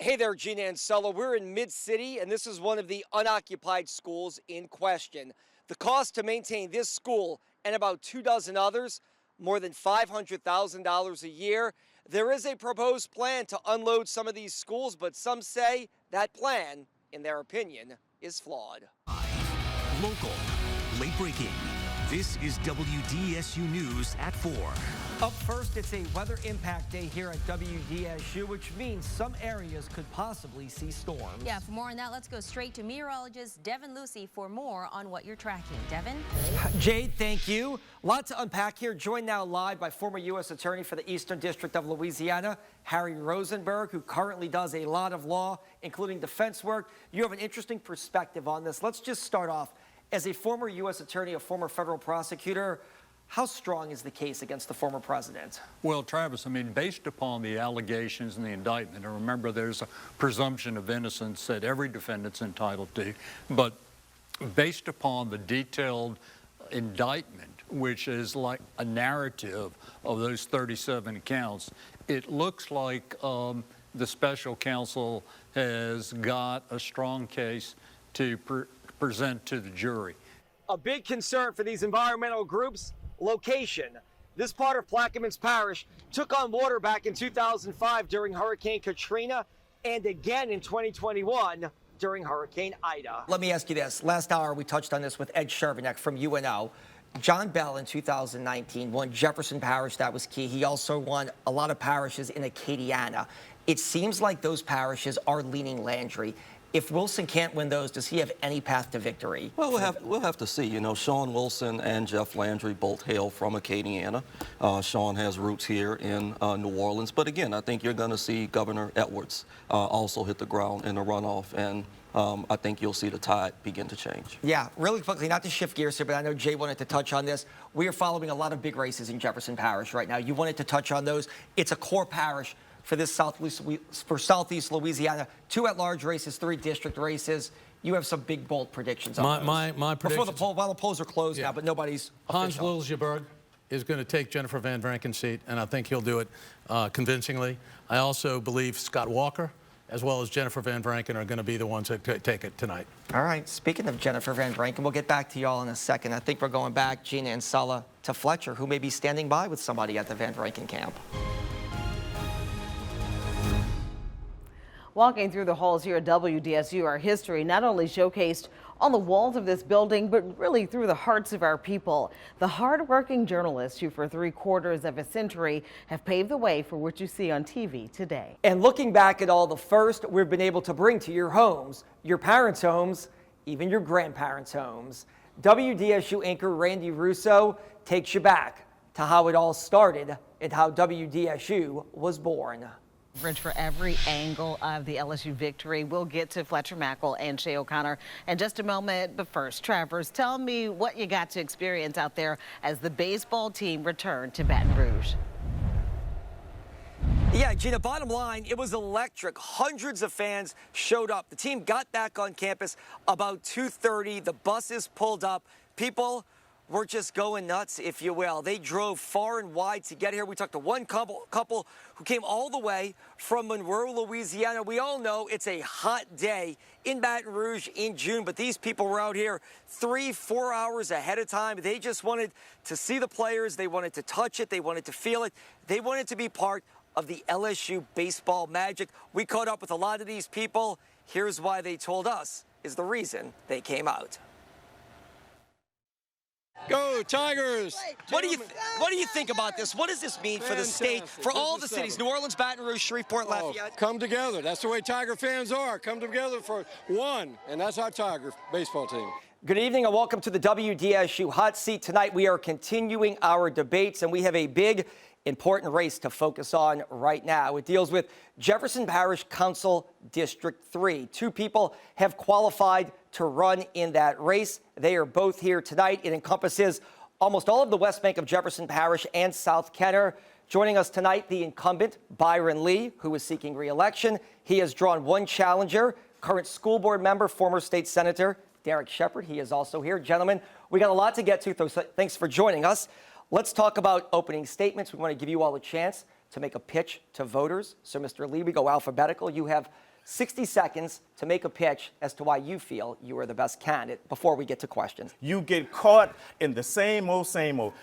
Hey there, Gina and Sulla. We're in Mid-City, and this is one of the unoccupied schools in question. The cost to maintain this school and about 24 others, more than $500,000 a year. There is a proposed plan to unload some of these schools, but some say that plan, in their opinion, is flawed. Local, late breaking. This is WDSU News at 4. Up first, it's a weather impact day here at WDSU, which means some areas could possibly see storms. Yeah, for more on that, let's go straight to meteorologist Devin Lucy for more on what you're tracking. Devin? Jade, thank you. A lot to unpack here. Joined now live by former U.S. Attorney for the Eastern District of Louisiana, Harry Rosenberg, who currently does a lot of law, including defense work. You have an interesting perspective on this. Let's just start off. As a former U.S. Attorney, a former federal prosecutor, how strong is the case against the former president? Well, Travis, I mean, based upon the allegations and the indictment, and remember there's a presumption of innocence that every defendant's entitled to, but based upon the detailed indictment, which is like a narrative of those 37 counts, it looks like the special counsel has got a strong case to present to the jury. A big concern for these environmental groups, location. This part of Plaquemines Parish took on water back in 2005 during Hurricane Katrina and again in 2021 during Hurricane Ida. Let me ask you this. Last hour we touched on this with Ed Shervanek from UNO. John Bell in 2019 won Jefferson Parish. That was key. He also won a lot of parishes in Acadiana. It seems like those parishes are leaning Landry. If Wilson can't win those, does he have any path to victory? Well, we'll have to see. You know, Sean Wilson and Jeff Landry both hail from Acadiana. Sean has roots here in New Orleans. But again, I think you're going to see Governor Edwards also hit the ground in the runoff. And I think you'll see the tide begin to change. Yeah, really quickly, not to shift gears here, but I know Jay wanted to touch on this. We are following a lot of big races in Jefferson Parish right now. You wanted to touch on those. It's a core parish for this Southeast Louisiana. 2 at-large races, 3 district races. You have some big, bold predictions on those. My predictions. While the polls are closed now, but nobody's Hans official. Wilsjeberg is going to take Jennifer Van Vranken's seat, and I think he'll do it convincingly. I also believe Scott Walker, as well as Jennifer Van Vranken, are going to be the ones that take it tonight. All right. Speaking of Jennifer Van Vranken, we'll get back to y'all in a second. I think we're going back, Gina and Sulla, to Fletcher, who may be standing by with somebody at the Van Vranken camp. Walking through the halls here at WDSU, our history not only showcased on the walls of this building, but really through the hearts of our people. The hardworking journalists who for 3/4 of a century have paved the way for what you see on TV today. And looking back at all the first we've been able to bring to your homes, your parents' homes, even your grandparents' homes, WDSU anchor Randy Russo takes you back to how it all started and how WDSU was born. Coverage for every angle of the LSU victory. We'll get to Fletcher Mackel and Shay O'Connor in just a moment. But first, Travers, tell me what you got to experience out there as the baseball team returned to Baton Rouge. Yeah, Gina, bottom line, it was electric. Hundreds of fans showed up. The team got back on campus about 2:30. The buses pulled up. People were just going nuts, if you will. They drove far and wide to get here. We talked to one couple who came all the way from Monroe, Louisiana. We all know it's a hot day in Baton Rouge in June, but these people were out here 3-4 hours ahead of time. They just wanted to see the players. They wanted to touch it. They wanted to feel it. They wanted to be part of the LSU baseball magic. We caught up with a lot of these people. Here's why they told us is the reason they came out. Go Tigers! What do you think about this? What does this mean for the state, for all the cities, New Orleans, Baton Rouge, Shreveport, Lafayette? Come together. That's the way Tiger fans are. Come together for one, and that's our Tiger baseball team. Good evening and welcome to the WDSU Hot Seat. Tonight we are continuing our debates, and we have a big, important race to focus on right now. It deals with Jefferson Parish Council District 3. 2 people have qualified to run in that race. They are both here tonight. It encompasses almost all of the West Bank of Jefferson Parish and South Kenner. Joining us tonight, the incumbent, Byron Lee, who is seeking re-election. He has drawn one challenger, current school board member, former state senator, Derek Shepard. He is also here. Gentlemen, we got a lot to get to, so thanks for joining us. Let's talk about opening statements. We want to give you all a chance to make a pitch to voters. So, Mr. Lee, we go alphabetical. You have 60 seconds to make a pitch as to why you feel you are the best candidate before we get to questions. You get caught in the same old, same old.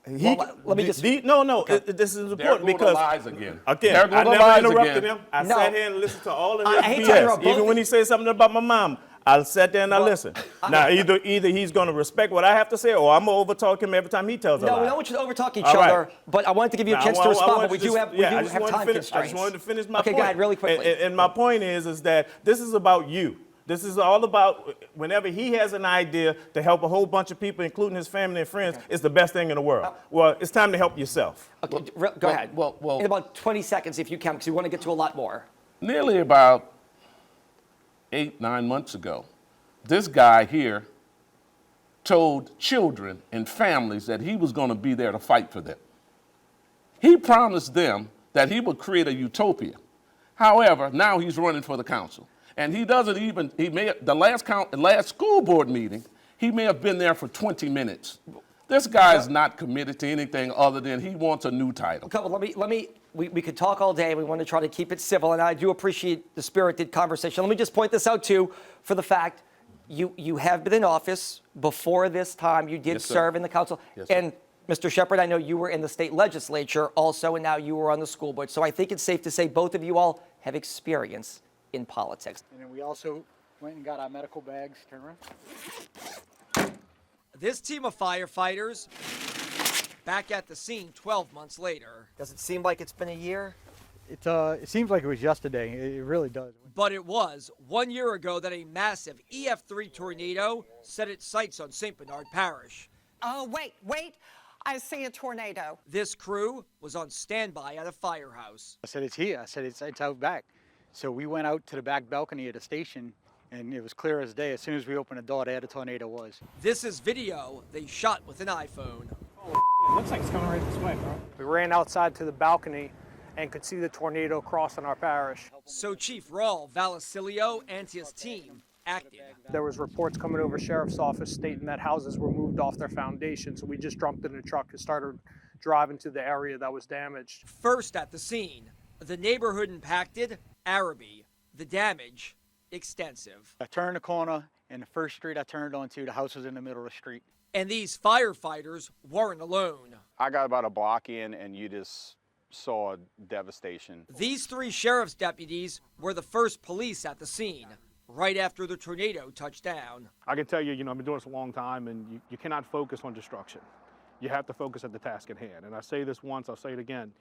Let me just. This is important because lies again. Again, I never interrupted him. I sat here and listened to all of his I hate to interrupt BS. both Even when he said something about my mom, I'll sit there and I listen. Now, either he's going to respect what I have to say, or I'm going to overtalk him every time he tells a lie. No, we don't want you to overtalk each All other, right. but I wanted to give you a chance to respond, but we do have time constraints. I just wanted to finish my point. Okay, go ahead, really quickly. And my point is that this is about you. This is all about whenever he has an idea to help a whole bunch of people, including his family and friends, it's the best thing in the world. Well, it's time to help yourself. Okay, go ahead. In about 20 seconds, if you can, because we want to get to a lot more. Nearly about 8-9 months ago, this guy here told children and families that he was going to be there to fight for them. He promised them that he would create a utopia. However, now he's running for the council. And he doesn't even, the last school board meeting, he may have been there for 20 minutes. This guy is not committed to anything other than he wants a new title. We could talk all day. We want to try to keep it civil, and I do appreciate the spirited conversation. Let me just point this out, too, for the fact you have been in office before this time. You did serve in the council. Yes, and Mr. Shepard, I know you were in the state legislature also, and now you were on the school board. So I think it's safe to say both of you all have experience in politics. And then we also went and got our medical bags. Turn around. This team of firefighters back at the scene 12 months later. Does it seem like it's been a year? It seems like it was yesterday. It really does. But it was 1 year ago that a massive EF3 tornado set its sights on St. Bernard Parish. Oh, wait. I see a tornado. This crew was on standby at a firehouse. I said, it's here. I said, it's out back. So we went out to the back balcony of the station, and it was clear as day. As soon as we opened the door, there the tornado was. This is video they shot with an iPhone. It looks like it's coming right this way, bro. We ran outside to the balcony and could see the tornado crossing our parish. So Chief Raul Valacilio and his team acted. There was reports coming over sheriff's office stating that houses were moved off their foundation, so we just jumped in the truck and started driving to the area that was damaged. First at the scene, the neighborhood impacted, Araby. The damage, extensive. I turned the corner, and the first street I turned onto, the house was in the middle of the street. And these firefighters weren't alone. I got about a block in, and you just saw devastation. These 3 sheriff's deputies were the first police at the scene, right after the tornado touched down. I can tell you, I've been doing this a long time, and you cannot focus on destruction. You have to focus at the task at hand. And I say this once, I'll say it again.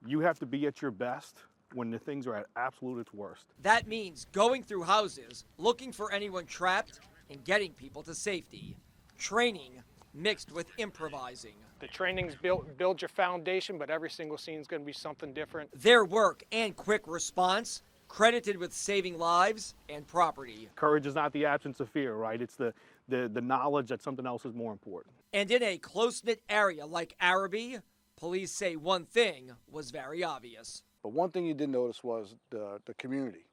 You have to be at your best when the things are at absolute its worst. That means going through houses, looking for anyone trapped, and getting people to safety. Training mixed with improvising. The training's build your foundation, but every single scene is going to be something different. Their work and quick response credited with saving lives and property. Courage is not the absence of fear, right? It's the knowledge that something else is more important. And in a close-knit area like Araby, police say one thing was very obvious. But one thing you did notice was the community.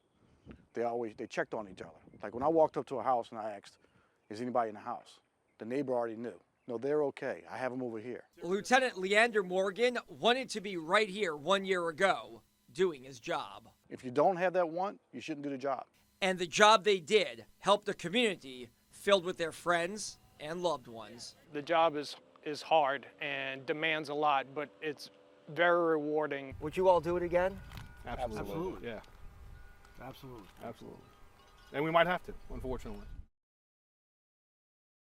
They checked on each other. Like when I walked up to a house and I asked, is anybody in the house? The neighbor already knew. No, they're okay. I have them over here. Lieutenant Leander Morgan wanted to be right here 1 year ago, doing his job. If you don't have that want, you shouldn't do the job. And the job they did helped a community filled with their friends and loved ones. The job is hard and demands a lot, but it's very rewarding. Would you all do it again? Absolutely. Yeah. Absolutely. And we might have to, unfortunately.